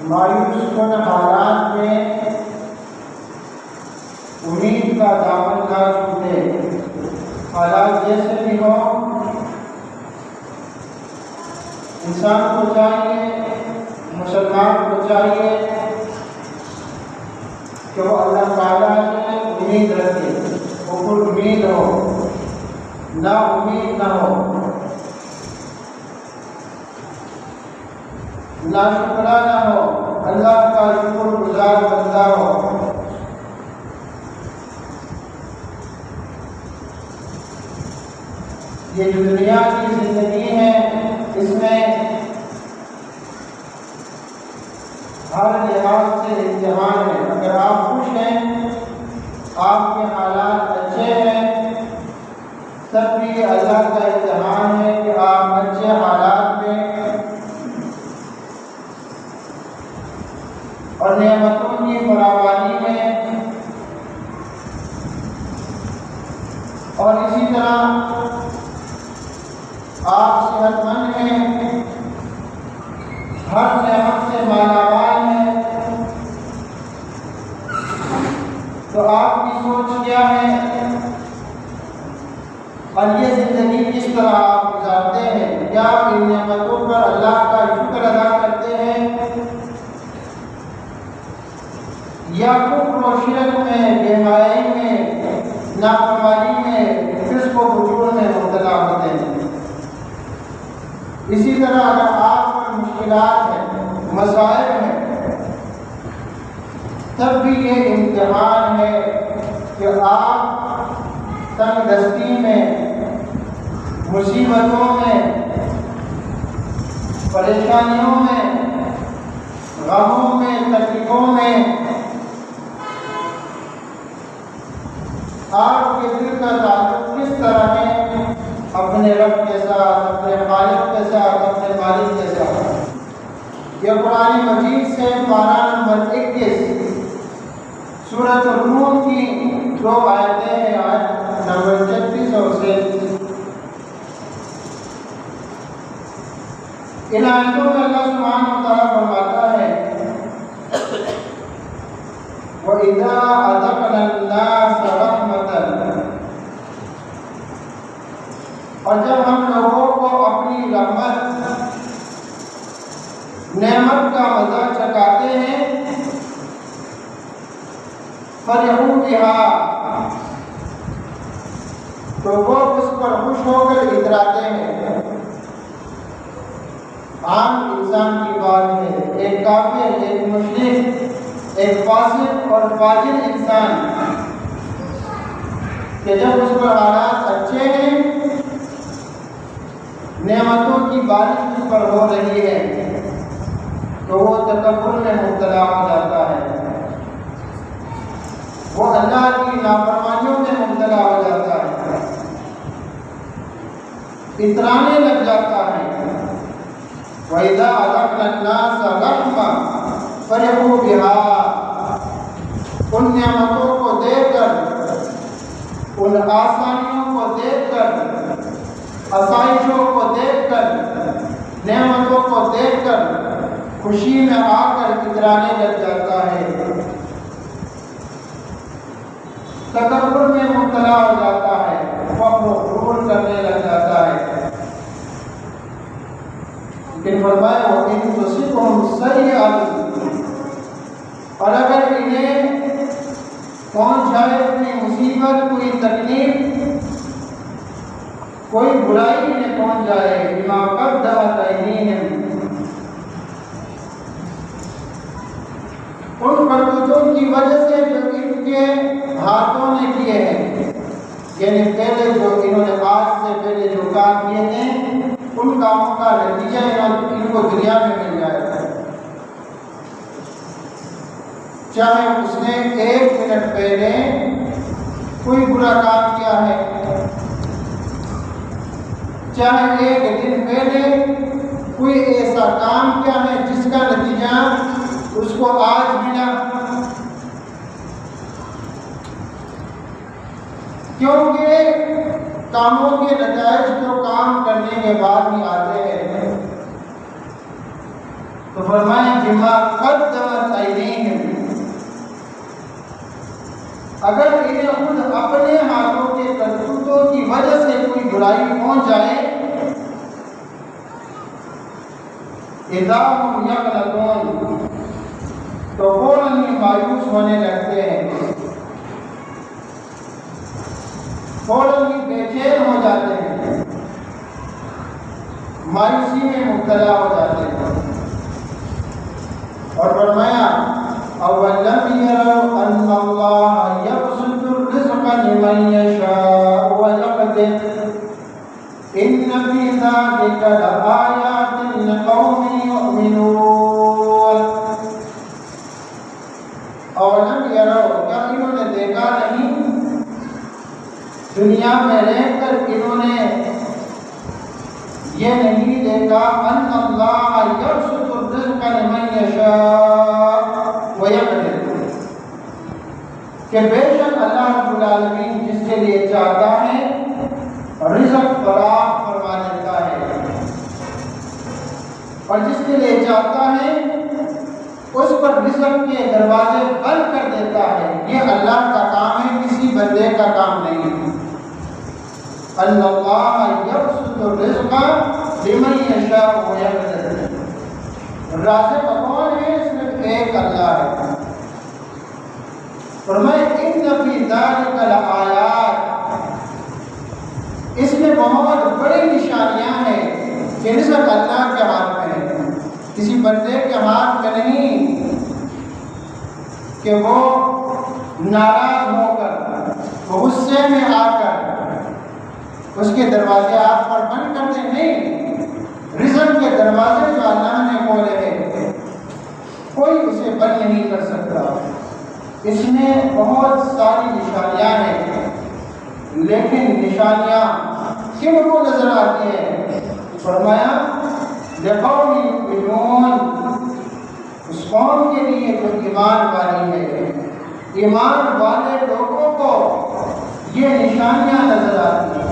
مایوس کن حالات میں امید کا دامن نہ چھوٹے۔ حالات جیسے بھی ہوں، انسان کو چاہیے، مسلمان کو چاہیے کہ وہ اللہ تعالیٰ سے امید رکھے، وہ پر امید ہو، نا امید نہ ہو، نا شکرانہ ہو، اللہ کا شکر گزار بندہ ہو۔ یہ جو دنیا کی زندگی ہے، اس میں ہر لحاظ سے امتحان ہے۔ اگر آپ خوش ہیں، آپ کے حالات اچھے ہیں، تب بھی اللہ کا امتحان ہے کہ آپ اچھے حالات میں اور نعمتوں کی فراوانی میں، اور اسی طرح آپ صحت مند ہیں، ہر نعمت سے مالا مال ہیں، تو آپ کی سوچ کیا ہے اور یہ زندگی کس طرح آپ گزارتے ہیں؟ کیا ان نعمتوں پر اللہ کا شکر ادا کرتے ہیں یا کفر و شرک میں، بے حیائی میں، نافرمانی میں، فسق و فجور میں مبتلا ہوتے ہیں؟ اسی طرح اگر آپ پر مشکلات ہیں، مسائل ہیں، تب بھی یہ امتحان ہے کہ آپ تنگ دستی میں، مصیبتوں میں، پریشانیوں میں، غموں میں، تکلیفوں میں آپ کے دل کا تعلق کس طرح ہے اپنے رب کے ساتھ، اپنے خالق کے ساتھ، اپنے مالک کے ساتھ؟ یہ قرآن مجید سے پارہ نمبر 21 سورۃ الروم کی 2 آیتیں ہیں، آیت نمبر 36 اور 37۔ ان آیتوں میں اللہ سبحانہ و تعالیٰ فرماتا ہے وَإِذَا أَذَقْنَا النَّاسَ رَحْمَةً، اور جب ہم لوگوں کو اپنی رحمت، نعمت کا مزہ چکھاتے ہیں، فَرِحُوا بِهَا، تو وہ اس پر خوش ہو کر اتراتے ہیں۔ عام انسان کی بات ہے، ایک کافر، ایک مشرک، ایک فاسق اور فاجر انسان کہ جب اس پر حالات اچھے ہیں، نعمتوں کی بارش اس پر ہو رہی ہے، تو وہ تکبر میں مبتلا ہو جاتا ہے، وہ اللہ کی نافرمانیوں میں مبتلا ہو جاتا ہے، اترانے لگ جاتا ہے۔ وَإِذَا أَذَقْنَا النَّاسَ رَحْمَةً فَرِحُوا بِهَا، ان نعمتوں کو دیکھ کر، ان آسانیوں کو دیکھ کر، آسائشوں کو دیکھ کر، نعمتوں کو دیکھ کر خوشی میں آ کر اترانے لگ جاتا ہے، تکبر میں مبتلا ہو جاتا ہے، فخر و غرور کرنے لگ جاتا ہے۔ لیکن فرمایا وَإِن تُصِبْهُمْ سَيِّئَةٌ، اور اگر انہیں پہنچ جائے کوئی مصیبت، کوئی تکلیف، کوئی برائی انہیں پہنچ جائے، بِمَا قَدَّمَتْ أَيْدِيهِمْ، ان کرتوتوں کی وجہ سے جو ان کے ہاتھوں نے کیے ہیں، یعنی پہلے جو انہوں نے آج سے پہلے جو کام کیے تھے، ان کاموں کا نتیجہ ان کو دنیا میں مل جائے گا۔ چاہے اس نے 1 منٹ پہلے کوئی برا کام کیا ہے، چاہے 1 دن پہلے کوئی ایسا کام کیا ہے جس کا نتیجہ اس کو آج ملا، کیونکہ کاموں کے نتائج تو کام کرنے کے بعد ہی آتے ہیں۔ تو تو فرمائیں بما قدمت ایدیہم، اگر انہیں خود اپنے ہاتھوں کے کرتوتوں کی وجہ سے کوئی برائی پہنچ جائے، اذا ہم یقنطون، تو فوراً ہی مایوس ہونے لگتے ہیں، فوراً ہی بے چین ہو جاتے ہیں، مایوسی میں مبتلا ہو جاتے ہیں۔ اور فرمایا اولم یروا ان اللہ یبسط الرزق لمن یشاء ویقدر ان فی ذلک لآیات لقوم یؤمنون۔ اولم یروا، کیا انہوں نے دیکھا نہیں، دنیا میں رہ کر انہوں نے یہ نہیں دیکھا ان اللہ یبسط الرزق لمن یشاء ویقدر، کہ بے شک اللہ رب العالمین جس کے لیے چاہتا ہے رزق فراخ فرما دیتا ہے، اور جس کے لیے چاہتا ہے اس پر رزق کے دروازے بند کر دیتا ہے۔ یہ اللہ کا کام ہے، کسی بندے کا کام نہیں۔ اللہ یبسط الرزق لمن یشاء ویقدر، رازق کون ہے؟ صرف ایک اللہ ہے۔ فرمائے ان فی ذلک لآیات، اس میں بہت بڑی نشانیاں ہیں کہ رزق اللہ کے ہاتھ میں ہے، کسی بندے کے ہاتھ میں نہیں کہ وہ ناراض ہو کر، وہ غصے میں آ کر اس کے دروازے آپ پر بند کر دیں، نہیں، رزق کے دروازے جو اللہ نے کھولے ہیں کوئی اسے بند نہیں کر سکتا۔ اس میں بہت ساری نشانیاں ہیں، لیکن نشانیاں کن کو نظر آتی ہیں؟ فرمایا لقوم یؤمنون، اس قوم کے لیے جو ایمان والی ہے، ایمان والے لوگوں کو یہ نشانیاں نظر آتی ہیں۔